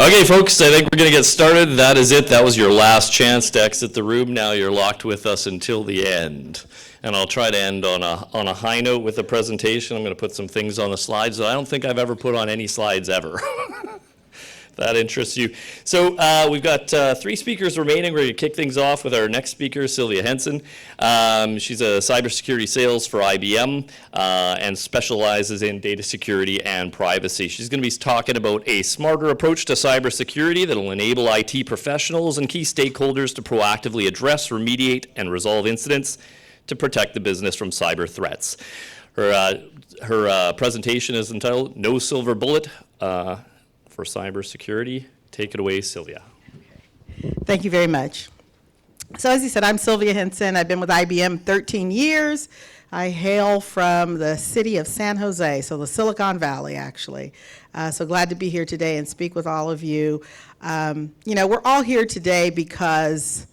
Okay, folks, I think we're going to get started. That is it. That was your last chance to exit the room. Now you're locked with us until the end. And I'll try to end on a high note with the presentation. I'm going to put some things on the slides that I don't think I've ever put on any slides ever. That interests you. So we've got 3 speakers remaining. We're going to kick things off with our next speaker, Sylvia Henson. She's a cybersecurity sales for IBM and specializes in data security and privacy. She's going to be talking about a smarter approach to cybersecurity that will enable IT professionals and key stakeholders to proactively address, remediate, and resolve incidents to protect the business from cyber threats. Her presentation is entitled No Silver Bullet for Cybersecurity. Take it away, Sylvia. Thank you very much. So as you said, I'm Sylvia Henson. I've been with IBM 13 years. I hail from the city of San Jose, so the Silicon Valley, actually. So glad to be here today and speak with all of you. We're all here today because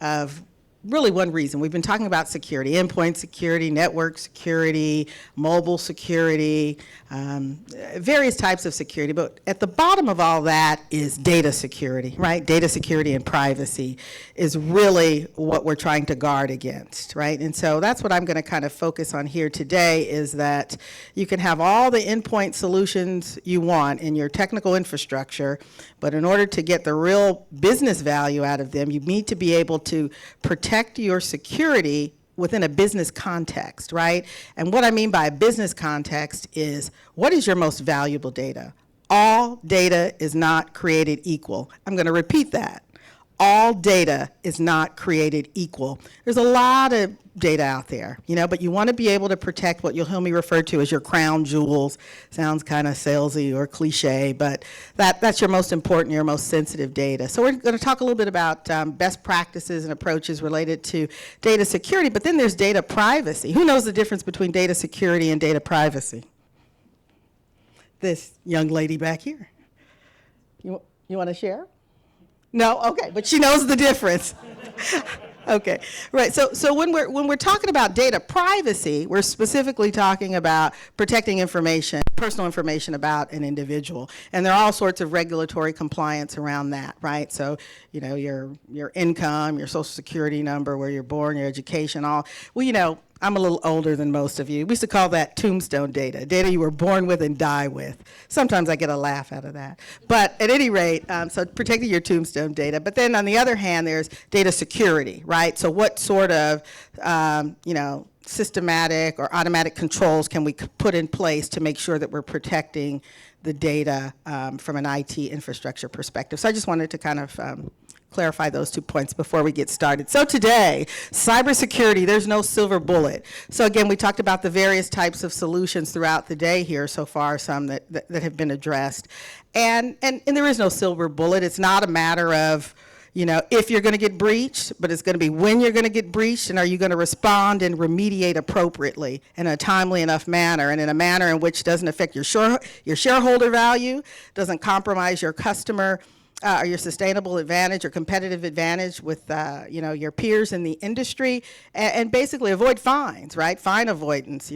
of really one reason. We've been talking about security, endpoint security, network security, mobile security, various types of security. But at the bottom of all that is data security, right? Data security and privacy is really what we're trying to guard against, right? And so that's what I'm going to kind of focus on here today, is that you can have all the endpoint solutions you want in your technical infrastructure, but in order to get the real business value out of them, you need to be able to protect your security within a business context, right? And what I mean by a business context is, what is your most valuable data? All data is not created equal. I'm going to repeat that. All data is not created equal. There's a lot of data out there, but you want to be able to protect what you'll hear me refer to as your crown jewels. Sounds kind of salesy or cliche, but that's your most important, your most sensitive data. So we're going to talk a little bit about best practices and approaches related to data security, but then there's data privacy. Who knows the difference between data security and data privacy? This young lady back here. You want to share? No? Okay, but she knows the difference. Okay, right. So when we're talking about data privacy, we're specifically talking about protecting information, personal information about an individual, and there are all sorts of regulatory compliance around that, right? So your income, your social security number, where you're born, your education, all. Well, I'm a little older than most of you. We used to call that tombstone data you were born with and die with. Sometimes I get a laugh out of that. But at any rate, so protecting your tombstone data. But then on the other hand, there's data security, right? So what sort of, systematic or automatic controls can we put in place to make sure that we're protecting the data from an IT infrastructure perspective? So I just wanted to kind of clarify those 2 points before we get started. So today, cybersecurity, there's no silver bullet. So again, we talked about the various types of solutions throughout the day here so far, some that have been addressed. And there is no silver bullet. It's not a matter of, if you're going to get breached, but it's going to be when you're going to get breached, and are you going to respond and remediate appropriately in a timely enough manner, and in a manner in which doesn't affect your shareholder value, doesn't compromise your customer or your sustainable advantage or competitive advantage with your peers in the industry, and basically avoid fines, right? Fine avoidance,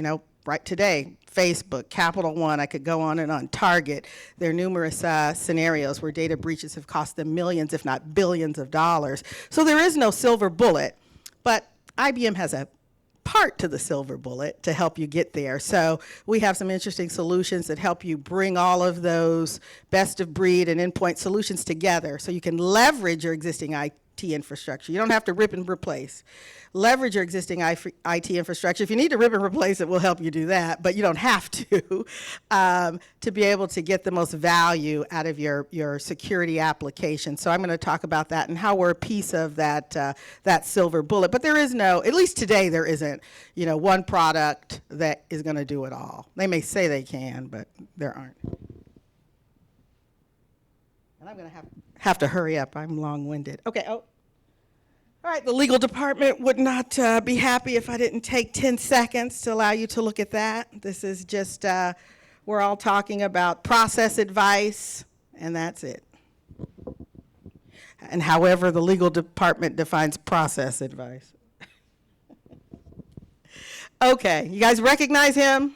right today, Facebook, Capital One, I could go on and on, Target. There are numerous scenarios where data breaches have cost them millions, if not billions of dollars. So there is no silver bullet, but IBM has a part to the silver bullet to help you get there. So we have some interesting solutions that help you bring all of those best of breed and endpoint solutions together so you can leverage your existing IT infrastructure. You don't have to rip and replace. Leverage your existing IT infrastructure. If you need to rip and replace it, we'll help you do that, but you don't have to be able to get the most value out of your security application. So I'm going to talk about that and how we're a piece of that silver bullet. But there is no, at least today, there isn't, one product that is going to do it all. They may say they can, but there aren't. And I'm going to have to hurry up. I'm long-winded. Okay. Oh. All right, the legal department would not be happy if I didn't take 10 seconds to allow you to look at that. This is just, we're all talking about process advice, and that's it. And however the legal department defines process advice. Okay, you guys recognize him?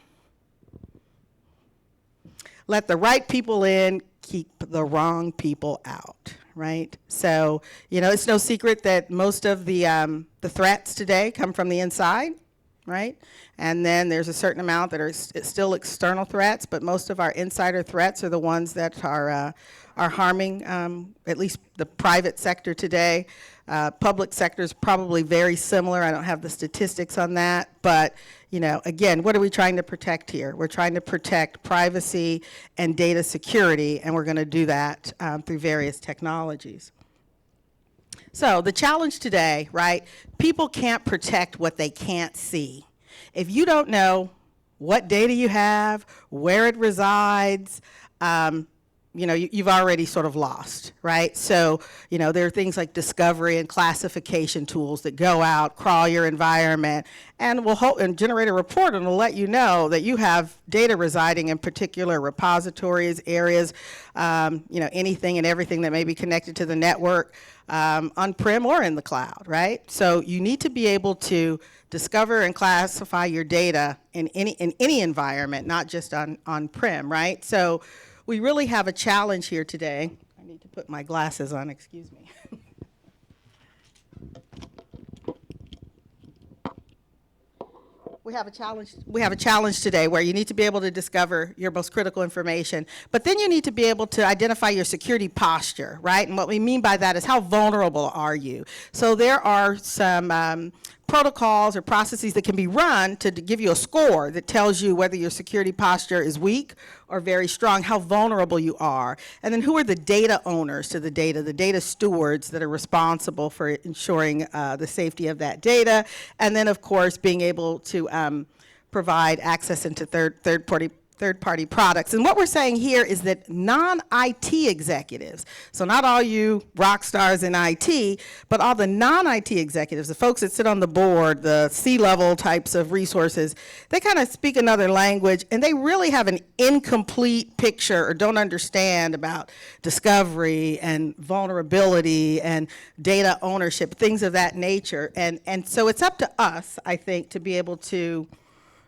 Let the right people in, keep the wrong people out, right? So, you know, it's no secret that most of the threats today come from the inside, right? And then there's a certain amount that are still external threats, but most of our insider threats are the ones that are harming at least the private sector today. Public sector is probably very similar. I don't have the statistics on that, but you know, again, what are we trying to protect here? We're trying to protect privacy and data security, and we're going to do that through various technologies. So the challenge today, right? People can't protect what they can't see. If you don't know what data you have, where it resides, you know, you've already sort of lost, right? So, you know, there are things like discovery and classification tools that go out, crawl your environment, and will generate a report and will let you know that you have data residing in particular repositories, areas, you know, anything and everything that may be connected to the network, on-prem or in the cloud, right? So you need to be able to discover and classify your data in any environment, not just on-prem, right? So we really have a challenge here today. I need to put my glasses on, excuse me. We have a challenge today where you need to be able to discover your most critical information, but then you need to be able to identify your security posture, right? And what we mean by that is how vulnerable are you? So there are some protocols or processes that can be run to give you a score that tells you whether your security posture is weak or very strong, how vulnerable you are. And then who are the data owners to the data stewards that are responsible for ensuring the safety of that data. And then, of course, being able to provide access into third-party products. And what we're saying here is that non-IT executives, so not all you rock stars in IT, but all the non-IT executives, the folks that sit on the board, the C-level types of resources, they kind of speak another language, and they really have an incomplete picture or don't understand about discovery and vulnerability and data ownership, things of that nature. And so it's up to us, I think, to be able to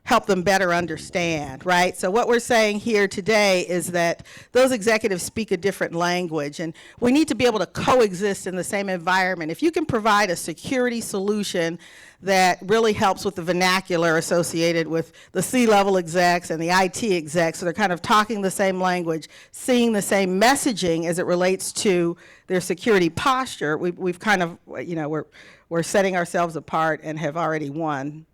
help them better understand, right? So what we're saying here today is that those executives speak a different language, and we need to be able to coexist in the same environment. If you can provide a security solution that really helps with the vernacular associated with the C-level execs and the IT execs, so they're kind of talking the same language, seeing the same messaging as it relates to their security posture, we've kind of, you know, we're setting ourselves apart and have already won.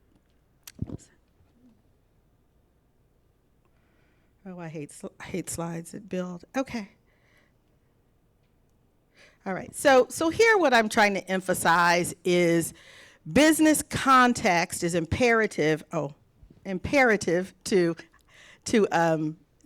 Oh, I hate slides that build. Okay. All right. So here what I'm trying to emphasize is business context is imperative. Imperative to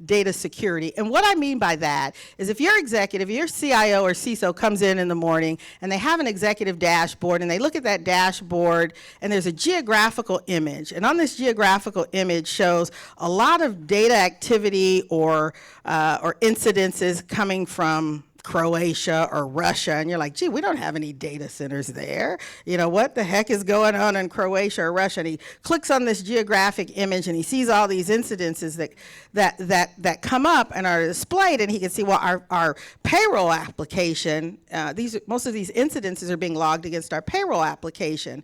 data security. And what I mean by that is if your executive, your CIO or CISO comes in the morning and they have an executive dashboard and they look at that dashboard and there's a geographical image, and on this geographical image shows a lot of data activity or incidences coming from Croatia or Russia, and you're like, gee, we don't have any data centers there. You know, what the heck is going on in Croatia or Russia? And he clicks on this geographic image and he sees all these incidences that come up and are displayed, and he can see, well, our payroll application, most of these incidences are being logged against our payroll application.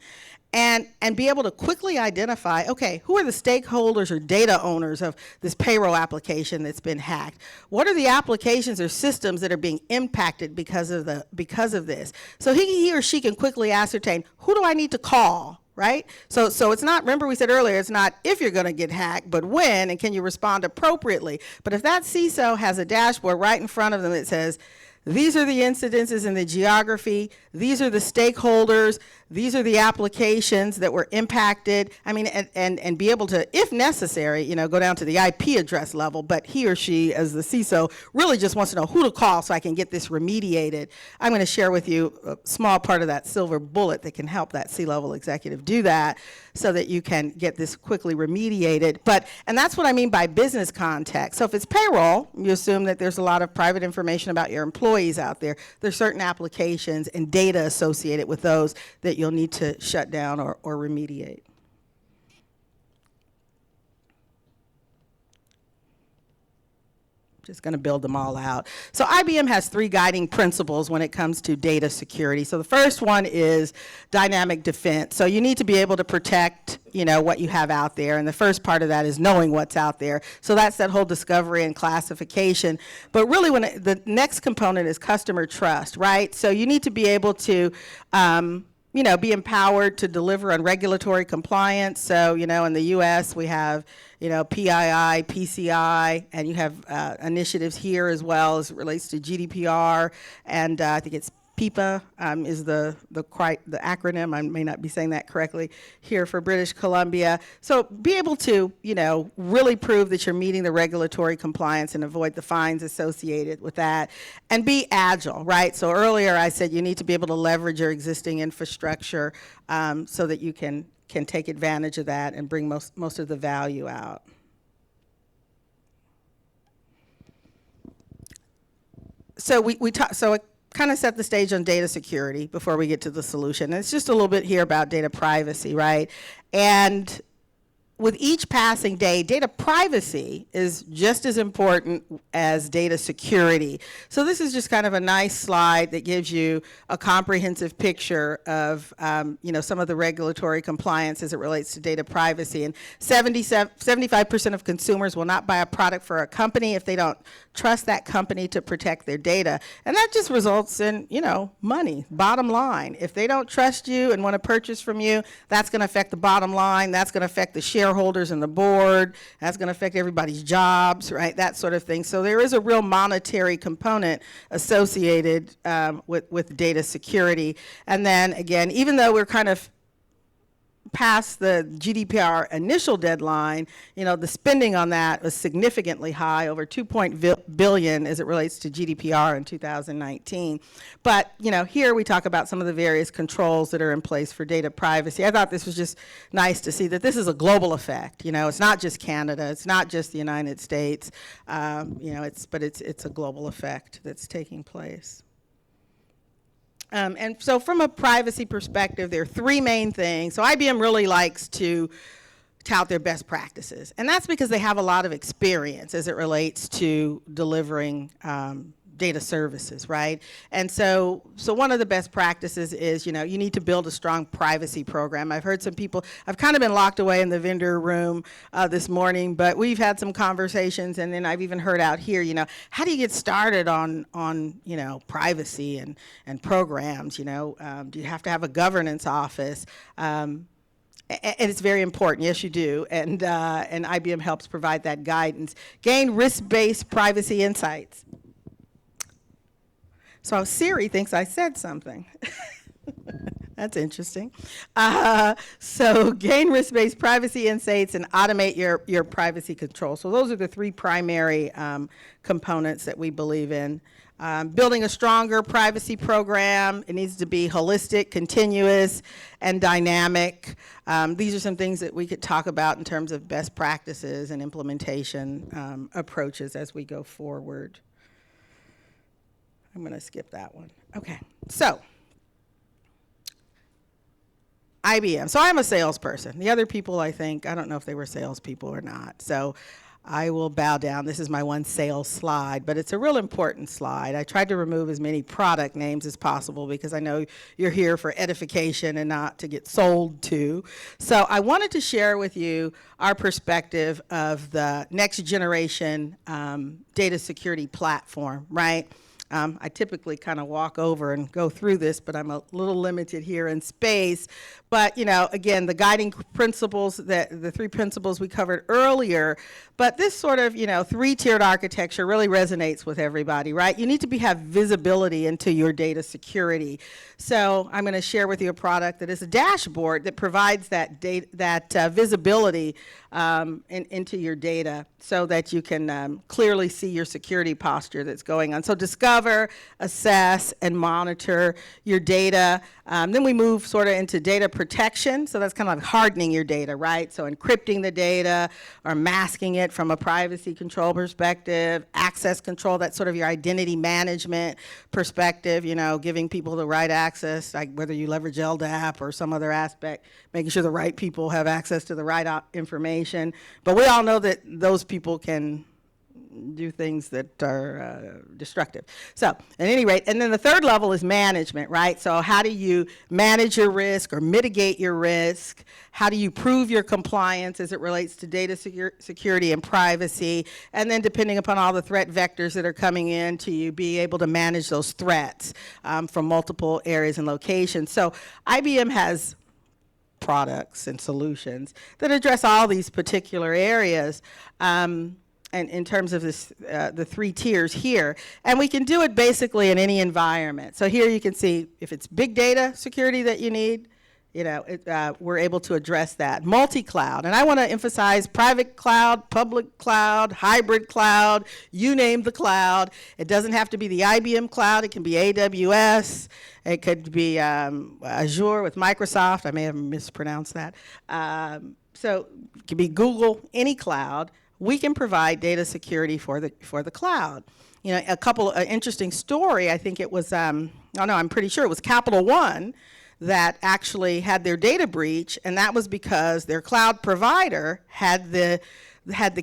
And be able to quickly identify, okay, who are the stakeholders or data owners of this payroll application that's been hacked? What are the applications or systems that are being impacted because of this? So he or she can quickly ascertain, who do I need to call, right? So it's not, remember we said earlier, it's not if you're going to get hacked, but when, and can you respond appropriately? But if that CISO has a dashboard right in front of them that says, these are the incidences in the geography, these are the stakeholders, these are the applications that were impacted. I mean, and be able to, if necessary, you know, go down to the IP address level, but he or she, as the CISO, really just wants to know who to call so I can get this remediated. I'm going to share with you a small part of that silver bullet that can help that C-level executive do that so that you can get this quickly remediated. And that's what I mean by business context. So if it's payroll, you assume that there's a lot of private information about your employees out there. There's certain applications and data associated with those that you'll need to shut down or remediate. just going to build them all out. So IBM has 3 guiding principles when it comes to data security. So the first one is dynamic defense. So you need to be able to protect, what you have out there. And the first part of that is knowing what's out there. So that's that whole discovery and classification. But really, the next component is customer trust, right? So you need to be able to be empowered to deliver on regulatory compliance. So, in the U.S. we have, PII, PCI, and you have initiatives here as well as it relates to GDPR, and I think it's PIPA is the acronym. I may not be saying that correctly here for British Columbia. So be able to, really prove that you're meeting the regulatory compliance and avoid the fines associated with that. And be agile, right? So earlier I said you need to be able to leverage your existing infrastructure so that you can take advantage of that and bring most of the value out. So we talked. So kind of set the stage on data security before we get to the solution. And it's just a little bit here about data privacy, right? And with each passing day, data privacy is just as important as data security. So this is just kind of a nice slide that gives you a comprehensive picture of, some of the regulatory compliance as it relates to data privacy. And 75% of consumers will not buy a product for a company if they don't trust that company to protect their data. And that just results in, money, bottom line. If they don't trust you and want to purchase from you, that's going to affect the bottom line. That's going to affect the shareholders and the board. That's going to affect everybody's jobs, right? That sort of thing. So there is a real monetary component associated with data security. And then again, even though we're kind of past the GDPR initial deadline, the spending on that was significantly high, over $2 billion as it relates to GDPR in 2019. But, here we talk about some of the various controls that are in place for data privacy. I thought this was just nice to see that this is a global effect. It's not just Canada, it's not just the United States, it's a global effect that's taking place. And so from a privacy perspective, there are 3 main things. So IBM really likes to tout their best practices. And that's because they have a lot of experience as it relates to delivering data services, right? And so one of the best practices is, you need to build a strong privacy program. I've heard some people, I've kind of been locked away in the vendor room this morning, but we've had some conversations, and then I've even heard out here, how do you get started on privacy and programs, do you have to have a governance office? And it's very important. Yes, you do. And IBM helps provide that guidance. Gain risk-based privacy insights. So Siri thinks I said something. That's interesting. So gain risk-based privacy insights and automate your privacy control. So those are the 3 primary components that we believe in. Building a stronger privacy program. It needs to be holistic, continuous, and dynamic. These are some things that we could talk about in terms of best practices and implementation approaches as we go forward. I'm going to skip that one. Okay, so IBM. So I'm a salesperson. The other people, I don't know if they were salespeople or not. So I will bow down. This is my one sales slide, but it's a real important slide. I tried to remove as many product names as possible because I know you're here for edification and not to get sold to. So I wanted to share with you our perspective of the next generation data security platform, right? I typically kind of walk over and go through this, but I'm a little limited here in space. But, again, the guiding principles, the 3 principles we covered earlier, but this sort of, 3-tiered architecture really resonates with everybody, right? You need to have visibility into your data security. So I'm going to share with you a product that is a dashboard that provides that visibility into your data so that you can clearly see your security posture that's going on. So discover, assess, and monitor your data. Then we move sort of into data protection. So that's kind of like hardening your data, right? So encrypting the data or masking it from a privacy control perspective, access control, that's sort of your identity management perspective, giving people the right access, like whether you leverage LDAP or some other aspect, making sure the right people have access to the right information. But we all know that those people can do things that are destructive. So at any rate, and then the third level is management, right? So how do you manage your risk or mitigate your risk? How do you prove your compliance as it relates to data security and privacy? And then depending upon all the threat vectors that are coming in to you, be able to manage those threats from multiple areas and locations. So IBM has products and solutions that address all these particular areas. And in terms of this, the 3 tiers here, and we can do it basically in any environment. So here you can see if it's big data security that you need, we're able to address that. Multi-cloud, and I want to emphasize private cloud, public cloud, hybrid cloud, you name the cloud. It doesn't have to be the IBM cloud, it can be AWS, it could be Azure with Microsoft, I may have mispronounced that. So it could be Google, any cloud. We can provide data security for the cloud. A couple interesting story, I think it was, I'm pretty sure it was Capital One that actually had their data breach, and that was because their cloud provider had the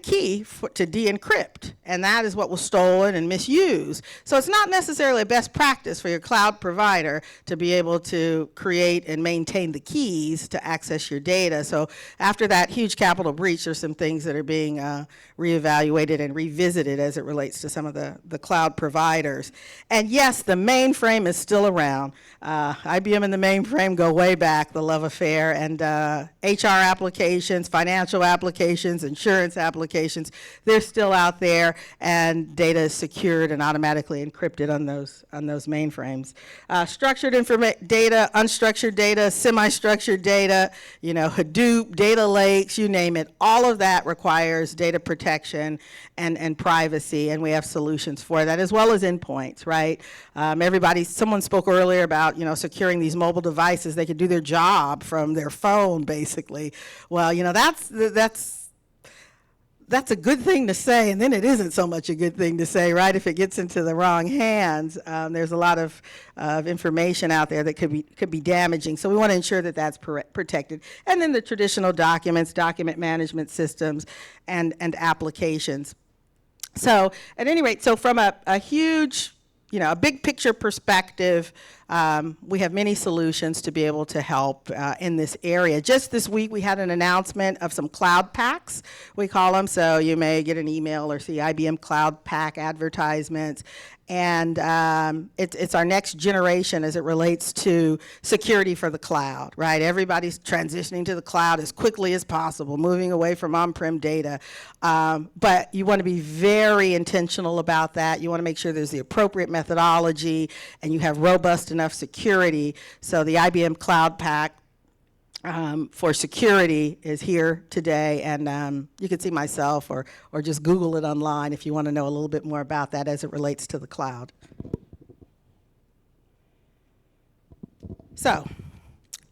key to de-encrypt, and that is what was stolen and misused. So it's not necessarily a best practice for your cloud provider to be able to create and maintain the keys to access your data. So after that huge capital breach, there's some things that are being reevaluated and revisited as it relates to some of the cloud providers. And yes, the mainframe is still around. IBM and the mainframe go way back, the love affair, and HR applications, financial applications, insurance applications, they're still out there, and data is secured and automatically encrypted on those mainframes. Structured data, unstructured data, semi-structured data, Hadoop, data lakes, you name it, all of that requires data protection and privacy, and we have solutions for that, as well as endpoints, right? Someone spoke earlier about, securing these mobile devices. They could do their job from their phone, basically. Well, that's a good thing to say, and then it isn't so much a good thing to say, right? If it gets into the wrong hands, there's a lot of information out there that could be damaging. So we want to ensure that that's protected. And then the traditional documents, document management systems, and applications. So at any rate, so from a huge, a big picture perspective, we have many solutions to be able to help in this area. Just this week, we had an announcement of some cloud packs, we call them. So you may get an email or see IBM Cloud Pack advertisements. And it's our next generation as it relates to security for the cloud, right? Everybody's transitioning to the cloud as quickly as possible, moving away from on-prem data. But you want to be very intentional about that. You want to make sure there's the appropriate methodology and you have robust enough security. So the IBM Cloud Pack for security is here today, and you can see myself or just Google it online if you want to know a little bit more about that as it relates to the cloud. So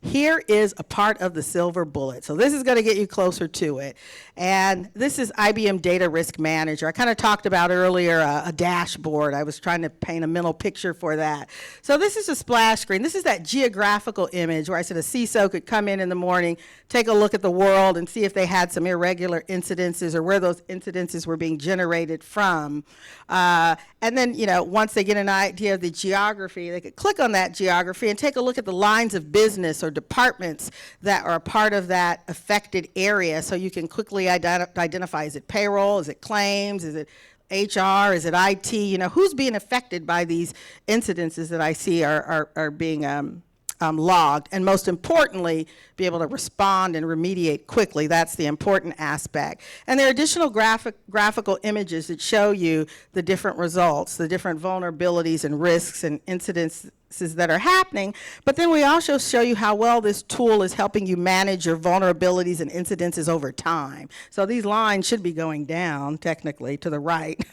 here is a part of the silver bullet. So this is going to get you closer to it. And this is IBM Data Risk Manager. I kind of talked about earlier a dashboard. I was trying to paint a mental picture for that. So this is a splash screen. This is that geographical image where I said a CISO could come in the morning, take a look at the world and see if they had some irregular incidences or where those incidences were being generated from. And then, once they get an idea of the geography, they could click on that geography and take a look at the lines of business or departments that are a part of that affected area, so you can quickly identify, is it payroll, is it claims, is it HR, is it IT, who's being affected by these incidences that I see are being logged, and most importantly, be able to respond and remediate quickly. That's the important aspect. And there are additional graphical images that show you the different results, the different vulnerabilities and risks and incidences that are happening, but then we also show you how well this tool is helping you manage your vulnerabilities and incidences over time. So these lines should be going down, technically, to the right.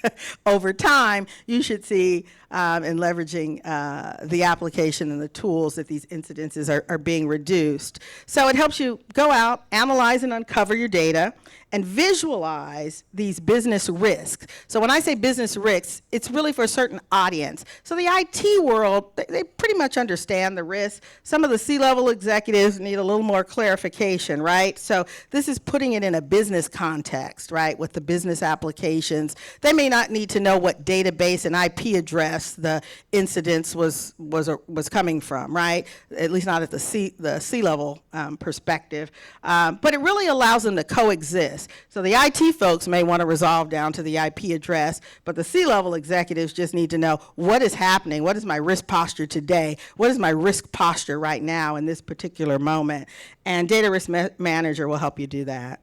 Over time, you should see in leveraging the application and the tools that these incidences are being reduced. So it helps you go out, analyze and uncover your data, and visualize these business risks. So when I say business risks, it's really for a certain audience. So the IT world, they pretty much understand the risks. Some of the C-level executives need a little more clarification, right? So this is putting it in a business context, right, with the business applications. They may not need to know what database and IP address the incidents was coming from, right? At least not at the C-level perspective. But it really allows them to coexist. So the IT folks may want to resolve down to the IP address, but the C-level executives just need to know what is happening, what is my risk posture today, what is my risk posture right now in this particular moment, and Data Risk Manager will help you do that.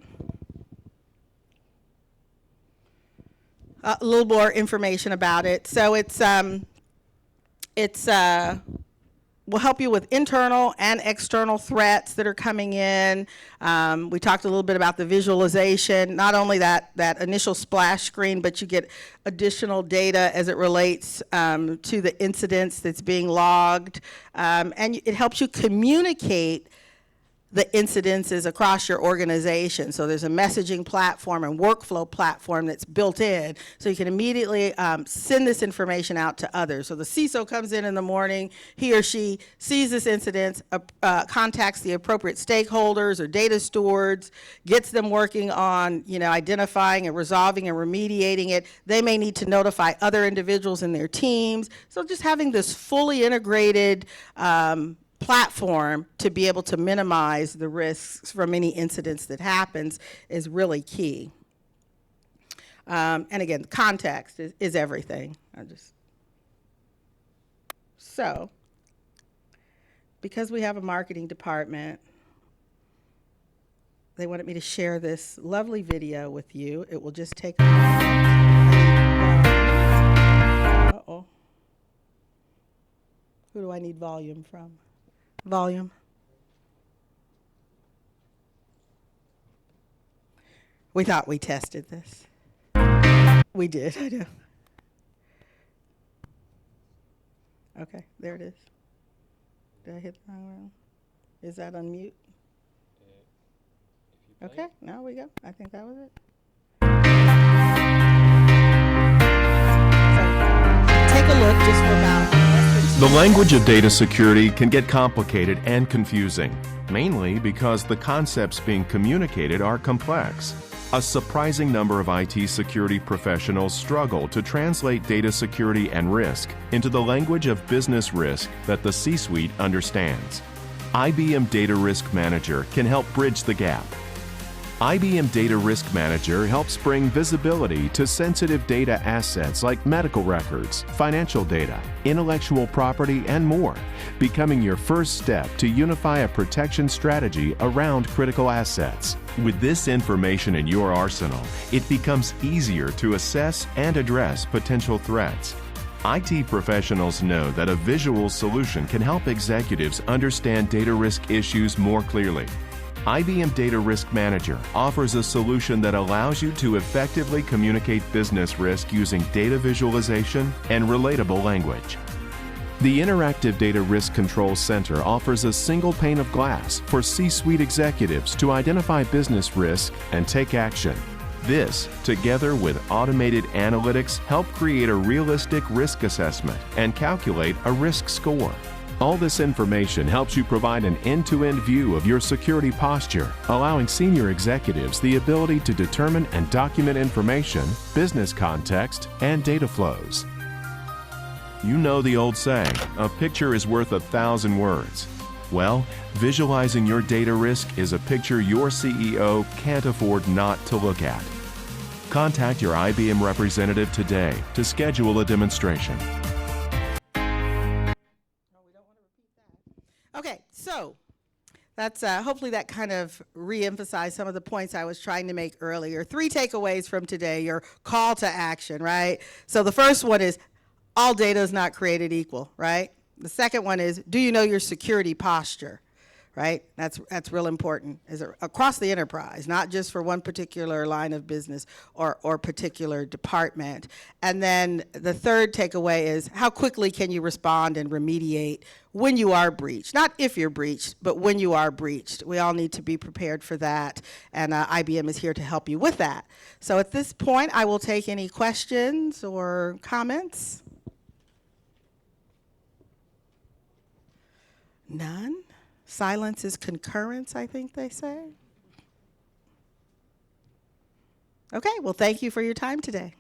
A little more information about it. So will help you with internal and external threats that are coming in. We talked a little bit about the visualization, not only that initial splash screen, but you get additional data as it relates to the incidents that's being logged. And it helps you communicate the incidences across your organization. So there's a messaging platform and workflow platform that's built in, so you can immediately send this information out to others. So the CISO comes in the morning, he or she sees this incident, contacts the appropriate stakeholders or data stewards, gets them working on, identifying and resolving and remediating it. They may need to notify other individuals in their teams. So just having this fully integrated platform to be able to minimize the risks from any incidents that happens is really key. And again, context is everything. So, because we have a marketing department, they wanted me to share this lovely video with you. It will just take a moment. Uh-oh. Who do I need volume from? Volume. We thought we tested this. We did, I know. Okay, there it is. Did I hit the wrong one? Is that on mute? Okay, now we go. I think that was it. So, take a look just for about. The language of data security can get complicated and confusing, mainly because the concepts being communicated are complex. A surprising number of IT security professionals struggle to translate data security and risk into the language of business risk that the C-suite understands. IBM Data Risk Manager can help bridge the gap. IBM Data Risk Manager helps bring visibility to sensitive data assets like medical records, financial data, intellectual property, and more, becoming your first step to unify a protection strategy around critical assets. With this information in your arsenal, it becomes easier to assess and address potential threats. IT professionals know that a visual solution can help executives understand data risk issues more clearly. IBM Data Risk Manager offers a solution that allows you to effectively communicate business risk using data visualization and relatable language. The Interactive Data Risk Control Center offers a single pane of glass for C-suite executives to identify business risk and take action. This, together with automated analytics, help create a realistic risk assessment and calculate a risk score. All this information helps you provide an end-to-end view of your security posture, allowing senior executives the ability to determine and document information, business context, and data flows. You know the old saying, a picture is worth 1,000 words. Well, visualizing your data risk is a picture your CEO can't afford not to look at. Contact your IBM representative today to schedule a demonstration. Okay, so that's hopefully that kind of re-emphasized some of the points I was trying to make earlier. 3 takeaways from today, your call to action, right? So the first one is all data is not created equal, right? The second one is, do you know your security posture, right? That's real important, across the enterprise, not just for one particular line of business or particular department. And then the third takeaway is, how quickly can you respond and remediate when you are breached? Not if you're breached, but when you are breached. We all need to be prepared for that, and IBM is here to help you with that. So at this point, I will take any questions or comments. None? Silence is concurrence, I think they say. Okay, well, thank you for your time today.